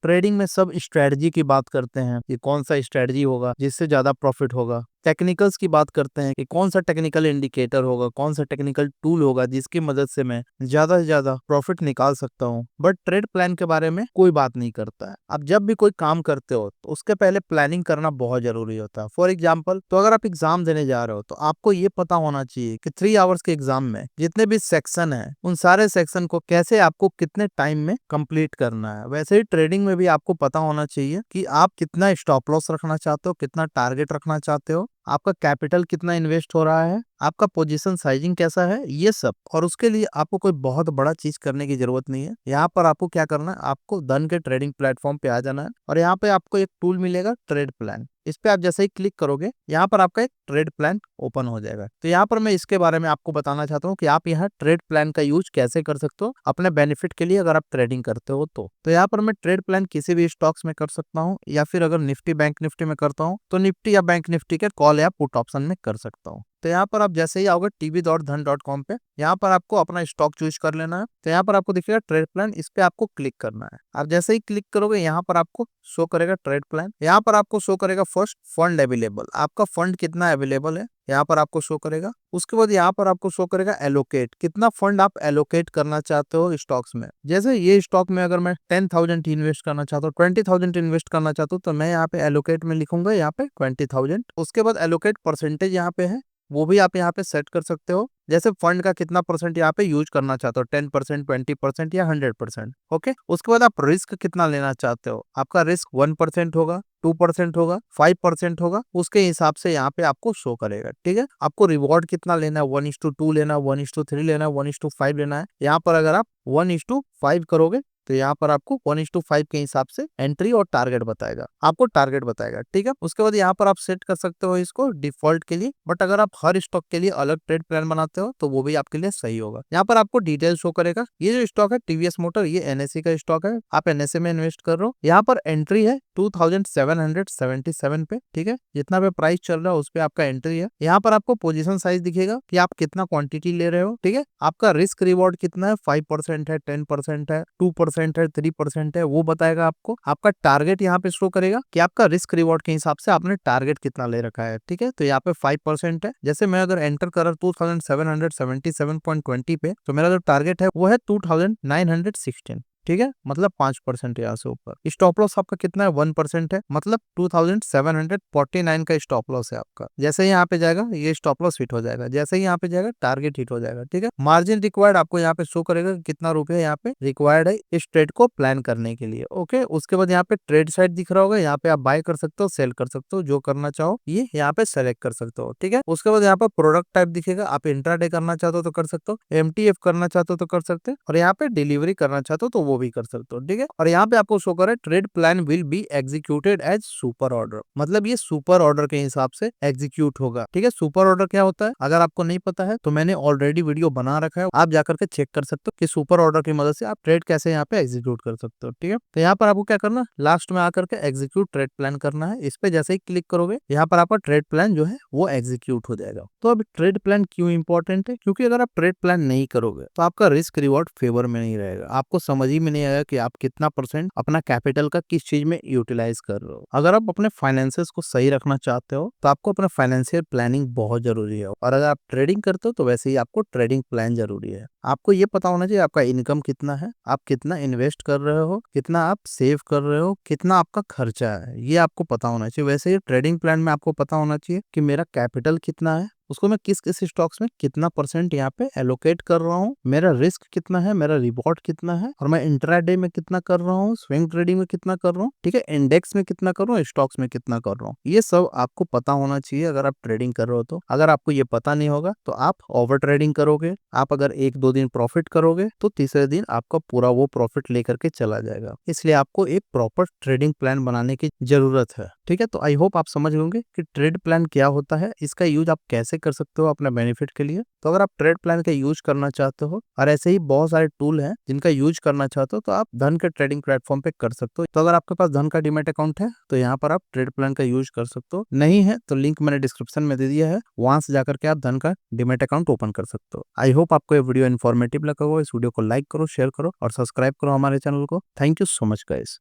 Trading में सब strategy की बात करते हैं कि कौन सा स्ट्रेटजी होगा जिससे ज्यादा प्रॉफिट होगा। टेक्निकल्स की बात करते हैं कि कौन सा टेक्निकल इंडिकेटर होगा, कौन सा टेक्निकल टूल होगा जिसकी मदद से मैं ज्यादा से ज्यादा प्रॉफिट निकाल सकता हूँ। बट ट्रेड प्लान के बारे में कोई बात नहीं करता है। आप जब भी कोई काम करते हो तो उसके पहले प्लानिंग करना बहुत जरूरी होता है। फॉर एग्जाम्पल, तो अगर आप एग्जाम देने जा रहे हो तो आपको ये पता होना चाहिए कि 3 आवर्स के एग्जाम में जितने भी सेक्शन है उन सारे सेक्शन को कैसे आपको कितने टाइम में कंप्लीट करना है। वैसे ही ट्रेडिंग में भी आपको पता होना चाहिए कि आप कितना स्टॉप लॉस रखना चाहते हो, कितना टारगेट रखना चाहते हो, आपका कैपिटल कितना इन्वेस्ट हो रहा है, आपका पोजीशन साइजिंग कैसा है, ये सब। और उसके लिए आपको कोई बहुत बड़ा चीज करने की जरूरत नहीं है। यहाँ पर आपको क्या करना है, आपको धन के ट्रेडिंग प्लेटफॉर्म पे आ जाना है और यहाँ पे आपको एक टूल मिलेगा ट्रेड प्लान। इस पे आप जैसे ही क्लिक करोगे यहाँ पर आपका एक ट्रेड प्लान ओपन हो जाएगा। तो यहाँ पर मैं इसके बारे में आपको बताना चाहता हूँ कि आप यहाँ ट्रेड प्लान का यूज कैसे कर सकते हो अपने बेनिफिट के लिए, अगर आप ट्रेडिंग करते हो तो यहाँ पर मैं ट्रेड प्लान किसी भी स्टॉक्स में कर सकता हूँ, या फिर अगर निफ्टी बैंक निफ्टी में करता हूँ तो निफ्टी या बैंक निफ्टी के कॉल या पुट ऑप्शन में कर सकता हूँ। तो यहाँ पर आप जैसे ही आओगे tv.dhan.com पे, यहाँ पर आपको अपना स्टॉक चूज कर लेना है। तो यहाँ पर आपको दिखेगा ट्रेड प्लान, इस पे आपको क्लिक करना है। आप जैसे ही क्लिक करोगे यहाँ पर आपको शो करेगा ट्रेड प्लान। यहाँ पर आपको शो करेगा फर्स्ट फंड अवेलेबल, आपका फंड कितना अवेलेबल है यहाँ पर आपको शो करेगा। उसके बाद यहाँ पर आपको शो करेगा एलोकेट, कितना फंड आप एलोकेट करना चाहते हो स्टॉक्स में। जैसे ये स्टॉक में अगर मैं 10,000 इन्वेस्ट करना चाहता हूँ, 20,000 इन्वेस्ट करना चाहता हूँ, तो मैं यहाँ पे एलोकेट में लिखूंगा यहाँ पे 20,000। उसके बाद एलोकेट परसेंटेज यहाँ पे है, वो भी आप यहाँ पे सेट कर सकते हो। जैसे फंड का कितना परसेंट यहाँ पे यूज करना चाहते हो, 10%, 20% या 100%। ओके, उसके बाद आप रिस्क कितना लेना चाहते हो, आपका रिस्क 1% होगा, 2% होगा, 5% होगा, उसके हिसाब से यहाँ पे आपको शो करेगा। ठीक है, आपको रिवॉर्ड कितना लेना है, 1:2 लेना है, 1:3 लेना है, 1:5 लेना है। यहाँ पर अगर आप 1:5 करोगे तो यहाँ पर आपको 1:5 के हिसाब से एंट्री और टारगेट बताएगा, आपको टारगेट बताएगा। ठीक है, उसके बाद यहाँ पर आप सेट कर सकते हो इसको डिफॉल्ट के लिए। बट अगर आप हर स्टॉक के लिए अलग ट्रेड प्लान बनाते हो तो वो भी आपके लिए सही होगा। यहाँ पर आपको डिटेल शो करेगा। ये जो स्टॉक है टीवीएस मोटर, ये एनएससी का स्टॉक है, आप एनएससी में इन्वेस्ट कर रहे हो। यहाँ पर एंट्री है 2777 पे। ठीक है, जितना पे प्राइस चल रहा है उस पे आपका एंट्री है। यहाँ पर आपको पोजीशन साइज दिखेगा कि आप कितना क्वांटिटी ले रहे हो। ठीक है, आपका रिस्क रिवॉर्ड कितना है, 5% है, 10% है, 2% है, 3% है, वो बताएगा आपको। आपका टारगेट यहाँ पे शो करेगा कि आपका रिस्क रिवॉर्ड के हिसाब से आपने टारगेट कितना ले रखा है। ठीक है, तो यहाँ पे 5% है। जैसे मैं अगर एंटर कर रहा 2777.20 पे, तो मेरा जो टारगेट है वो है 2916। ठीक है, मतलब 5% यहाँ से ऊपर। स्टॉप लॉस आपका कितना है, 1% है, मतलब 2749 का स्टॉप लॉस है आपका। जैसे ही यहाँ पे जाएगा ये स्टॉप लॉस हिट हो जाएगा, जैसे ही यहाँ पे जाएगा टारगेट हिट हो जाएगा। ठीक है, मार्जिन रिक्वायर्ड आपको यहाँ पे शो करेगा कितना रुपया यहाँ पे रिक्वायर्ड है इस ट्रेड को प्लान करने के लिए। ओके, उसके बाद यहाँ पे ट्रेड साइड दिख रहा होगा, यहाँ पे आप बाय कर सकते हो, सेल कर सकते हो, जो करना चाहो ये यहाँ पे सेलेक्ट कर सकते हो। ठीक है, उसके बाद यहाँ पे प्रोडक्ट टाइप दिखेगा, आप इंट्राडे करना चाहते हो तो कर सकते हो, एमटीएफ करना चाहते हो तो कर सकते हो, और यहाँ पे डिलीवरी करना चाहते हो तो वो भी कर सकते हो। ठीक है, और यहाँ पे आपको शो कर रहा है trade plan will be executed as super order, मतलब ये सुपर ऑर्डर के हिसाब से एग्जीक्यूट होगा। ठीक है, सुपर ऑर्डर क्या होता है, अगर आपको नहीं पता है तो मैंने ऑलरेडी वीडियो बना रखा है, आप जाकर के चेक कर सकते हो कि सुपर ऑर्डर की मदद से आप ट्रेड कैसे यहाँ पे एग्जीक्यूट कर सकते हो। ठीक है, तो यहाँ पर आपको क्या करना, लास्ट में आकर के एग्जीक्यूट ट्रेड प्लान करना है। इस पे जैसे ही क्लिक करोगे यहाँ पर आपका ट्रेड प्लान जो है वो एग्जीक्यूट हो जाएगा। तो अब ट्रेड प्लान क्यों इंपॉर्टेंट है, क्योंकि अगर आप ट्रेड प्लान नहीं करोगे तो आपका रिस्क रिवॉर्ड फेवर में नहीं रहेगा, आपको समझ ही में नहीं आएगा कि आप कितना परसेंट अपना कैपिटल का किस चीज में यूटिलाइज कर रहे हो। अगर आप अपने फाइनेंसेस को सही रखना चाहते हो तो आपको अपना फाइनेंशियल प्लानिंग बहुत जरूरी है, और अगर आप ट्रेडिंग करते हो तो वैसे ही आपको ट्रेडिंग प्लान जरूरी है। आपको ये पता होना चाहिए आपका इनकम कितना है, आप कितना इन्वेस्ट कर रहे हो, कितना आप सेव कर रहे हो, कितना आपका खर्चा है, ये आपको पता होना चाहिए। वैसे ही ट्रेडिंग प्लान में आपको पता होना चाहिए कि मेरा कैपिटल कितना है, उसको मैं किस किस स्टॉक्स में कितना परसेंट यहाँ पे एलोकेट कर रहा हूँ, मेरा रिस्क कितना है, मेरा रिवॉर्ड कितना है, और मैं इंट्राडे में कितना कर रहा हूँ, स्विंग ट्रेडिंग में कितना कर रहा हूँ, ठीक है, इंडेक्स में कितना कर रहा हूँ, स्टॉक्स में कितना कर रहा हूँ। ये सब आपको पता होना चाहिए अगर आप ट्रेडिंग कर रहे हो तो। अगर आपको ये पता नहीं होगा तो आप ओवर ट्रेडिंग करोगे, आप अगर 1-2 दिन प्रॉफिट करोगे तो तीसरे दिन आपका पूरा वो प्रॉफिट लेकर के चला जाएगा। इसलिए आपको एक प्रॉपर ट्रेडिंग प्लान बनाने की जरूरत है। ठीक है, तो आई होप आप समझ होंगे कि ट्रेड प्लान क्या होता है, इसका यूज आप कैसे कर सकते हो अपने बेनिफिट के लिए। तो अगर आप ट्रेड प्लान का यूज करना चाहते हो, और ऐसे ही बहुत सारे टूल हैं जिनका यूज करना चाहते हो, तो आप धन के ट्रेडिंग प्लेटफॉर्म पे कर सकते हो। तो अगर आपके पास धन का डीमैट अकाउंट है तो यहाँ पर आप ट्रेड प्लान का यूज कर सकते हो, नहीं है तो लिंक मैंने डिस्क्रिप्शन में दे दिया है, वहां से जाकर के आप धन का डीमैट अकाउंट ओपन कर सकते हो। आई होप आपको ये वीडियो इन्फॉर्मेटिव लगा हो। इस वीडियो को लाइक करो, शेयर करो और सब्सक्राइब करो हमारे चैनल को। Thank you so much guys.